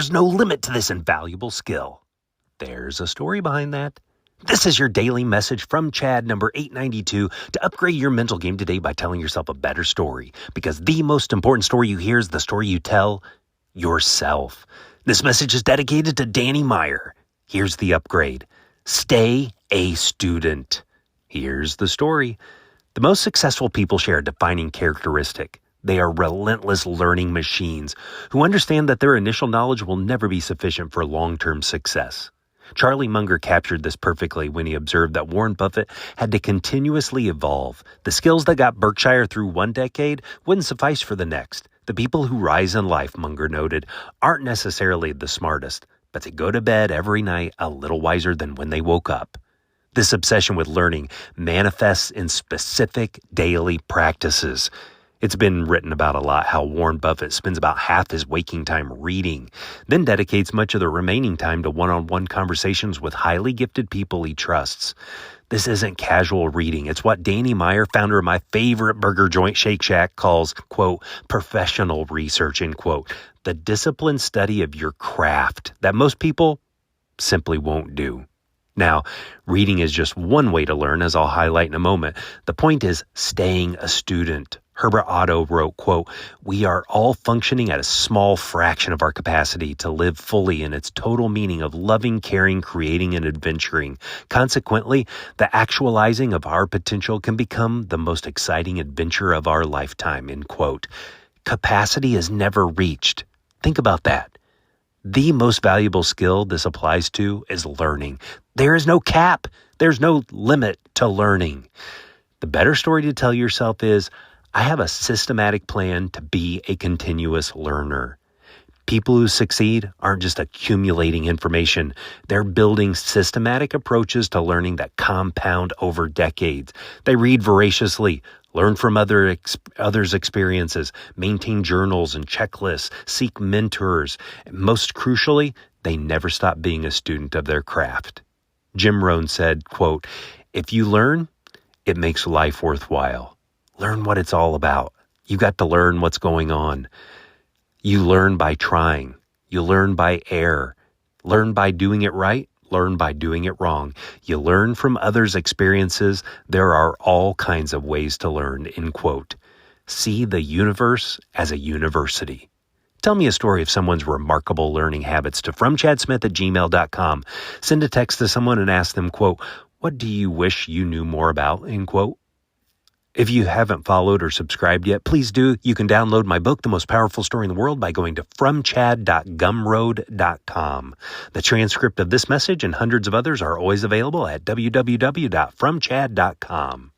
There's no limit to this invaluable skill. There's a story behind that. This is your daily message from Chad number 892 to upgrade your mental game today by telling yourself a better story. Because the most important story you hear is the story you tell yourself. This message is dedicated to Danny Meyer. Here's the upgrade. Stay a student. Here's the story. The most successful people share a defining characteristic. They are relentless learning machines who understand that their initial knowledge will never be sufficient for long-term success. Charlie Munger captured this perfectly when he observed that Warren Buffett had to continuously evolve. The skills that got Berkshire through one decade wouldn't suffice for the next. The people who rise in life, Munger noted, aren't necessarily the smartest, but they go to bed every night a little wiser than when they woke up. This obsession with learning manifests in specific daily practices. It's been written about a lot how Warren Buffett spends about half his waking time reading, then dedicates much of the remaining time to one-on-one conversations with highly gifted people he trusts. This isn't casual reading. It's what Danny Meyer, founder of my favorite burger joint, Shake Shack, calls, quote, professional research, end quote, the disciplined study of your craft that most people simply won't do. Now, reading is just one way to learn, as I'll highlight in a moment. The point is staying a student. Herbert Otto wrote, quote, we are all functioning at a small fraction of our capacity to live fully in its total meaning of loving, caring, creating, and adventuring. Consequently, the actualizing of our potential can become the most exciting adventure of our lifetime, end quote. Capacity is never reached. Think about that. The most valuable skill this applies to is learning. There is no cap. There's no limit to learning. The better story to tell yourself is, I have a systematic plan to be a continuous learner. People who succeed aren't just accumulating information. They're building systematic approaches to learning that compound over decades. They read voraciously, learn from others' experiences, maintain journals and checklists, seek mentors. And most crucially, they never stop being a student of their craft. Jim Rohn said, quote, if you learn, it makes life worthwhile. Learn what it's all about. You got to learn what's going on. You learn by trying. You learn by error. Learn by doing it right. Learn by doing it wrong. You learn from others' experiences. There are all kinds of ways to learn, end quote. See the universe as a university. Tell me a story of someone's remarkable learning habits to fromchadsmith@gmail.com. Send a text to someone and ask them, quote, what do you wish you knew more about, end quote. If you haven't followed or subscribed yet, please do. You can download my book, The Most Powerful Story in the World, by going to fromchad.gumroad.com. The transcript of this message and hundreds of others are always available at www.fromchad.com.